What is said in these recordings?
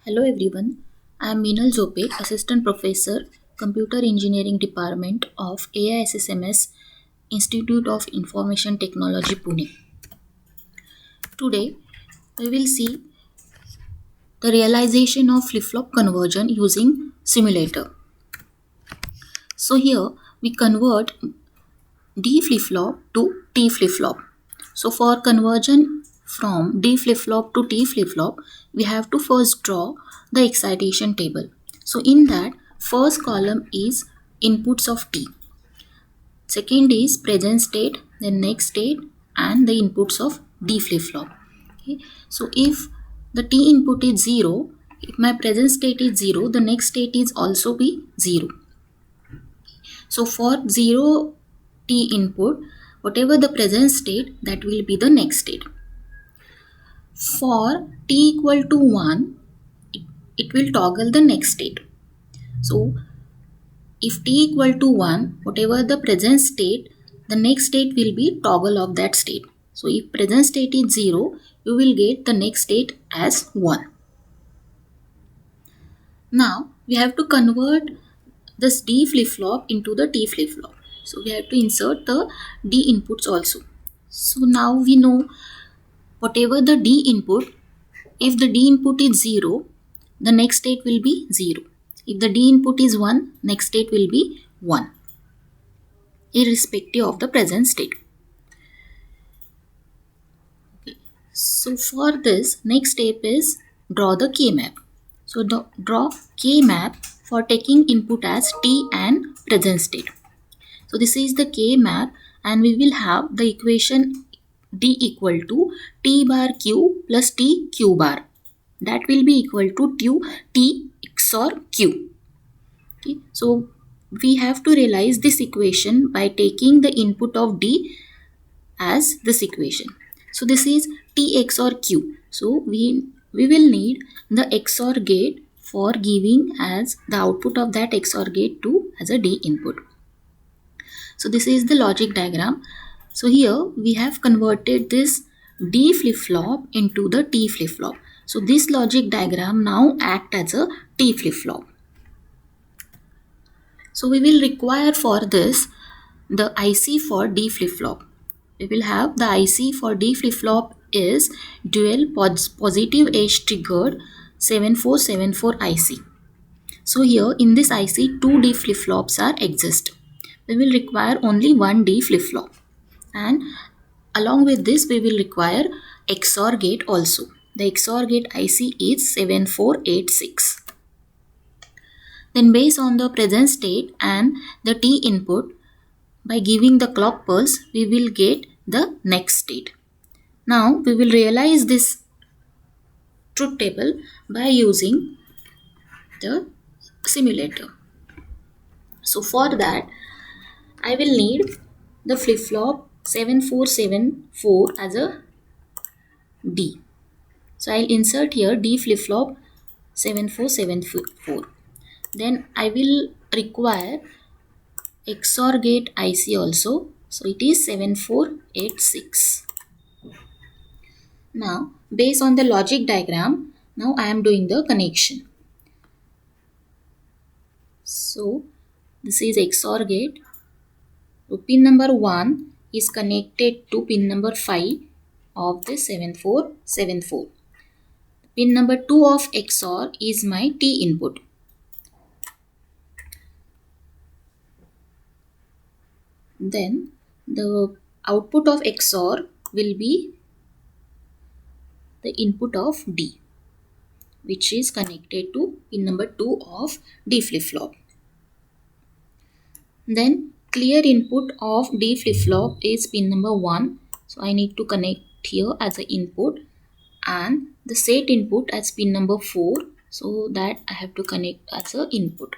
Hello everyone, I am Minal Zope, Assistant Professor, Computer Engineering Department of AISSMS, Institute of Information Technology, Pune. Today, we will see the realization of flip-flop conversion using simulator. So here, we convert D flip-flop to T flip-flop. So for conversion from D flip-flop to T flip-flop, we have to first draw the excitation table. So in that, first column is inputs of T. Second is present state, then next state, and the inputs of D flip-flop. Okay. So if the T input is 0, if my present state is 0, the next state is also be 0. So for 0 T input, whatever the present state, that will be the next state. For T equal to 1, it will toggle the next state. So if T equal to 1, whatever the present state, the next state will be toggle of that state. So if present state is 0, you will get the next state as 1. Now we have to convert this D flip-flop into the T flip-flop. So we have to insert the D inputs also. So now we know whatever the D input, if the D input is 0, the next state will be 0. If the D input is 1, next state will be 1, irrespective of the present state. Okay. So for this, next step is draw the K-map. So draw K-map for taking input as T and present state. So this is the K-map, and we will have the equation D equal to T bar Q plus T Q bar. That will be equal to T XOR Q. Okay. So we have to realize this equation by taking the input of D as this equation. So this is T XOR Q. So we will need the XOR gate for giving as the output of that XOR gate to as a D input. So this is the logic diagram. So here we have converted this D flip-flop into the T flip-flop. So this logic diagram now acts as a T flip-flop. So we will require for this the IC for D flip-flop. We will have the IC for D flip-flop is dual positive edge triggered 7474 IC. So here in this IC, 2 D flip-flops are exist. We will require only one D flip-flop, and along with this we will require XOR gate also. The XOR gate IC is 7486. Then based on the present state and the T input, by giving the clock pulse, we will get the next state. Now we will realize this truth table by using the simulator. So for that, I will need the flip-flop 7474 as a D. So I'll insert here D flip-flop 7474. Then I will require XOR gate IC also. So it is 7486. Now based on the logic diagram, now I am doing the connection. So this is XOR gate. So pin number 1 is connected to pin number 5 of the 7474. Pin number 2 of XOR is my T input. Then the output of XOR will be the input of D, which is connected to pin number 2 of D flip-flop. Then clear input of D flip-flop is pin number 1. So I need to connect here as an input, and the set input as pin number 4. So that I have to connect as an input.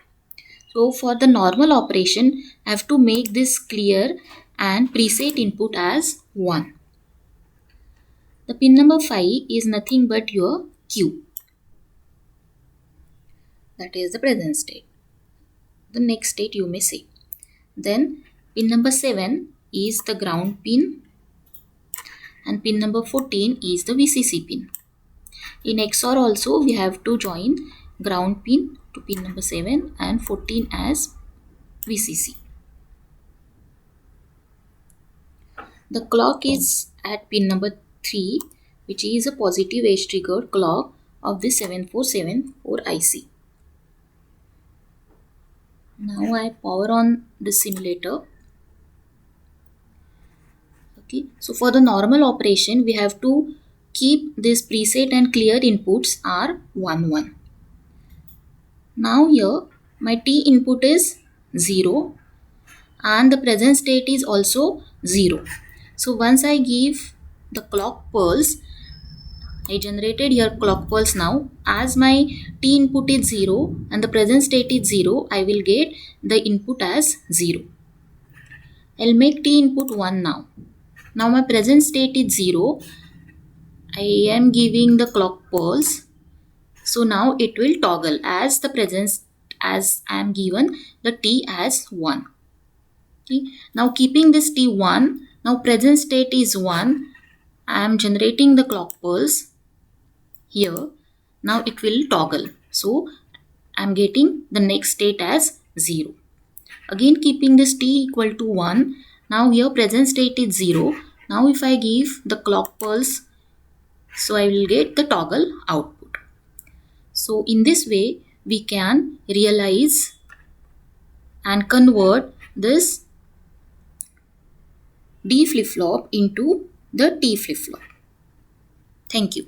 So for the normal operation, I have to make this clear and preset input as 1. The pin number 5 is nothing but your Q. That is the present state. The next state you may say. Then pin number 7 is the ground pin, and pin number 14 is the VCC pin. In XOR also we have to join ground pin to pin number 7 and 14 as VCC. The clock is at pin number 3, which is a positive edge triggered clock of the 7474 IC. Now I power on the simulator. Okay, so for the normal operation we have to keep this preset and clear inputs are 1 1. Now here my T input is 0 and the present state is also 0. So once I give the clock pulse, I generated here clock pulse now. As my T input is 0 and the present state is 0, I will get the input as 0. I'll make T input 1 now. Now my present state is 0. I am giving the clock pulse. So now it will toggle as the present, as I am given the T as 1. Okay. Now keeping this T1, now present state is 1. I am generating the clock pulse here. Now it will toggle. So I am getting the next state as 0. Again keeping this T equal to 1. Now here present state is 0. Now if I give the clock pulse, so I will get the toggle output. So in this way we can realize and convert this D flip-flop into the T flip-flop. Thank you.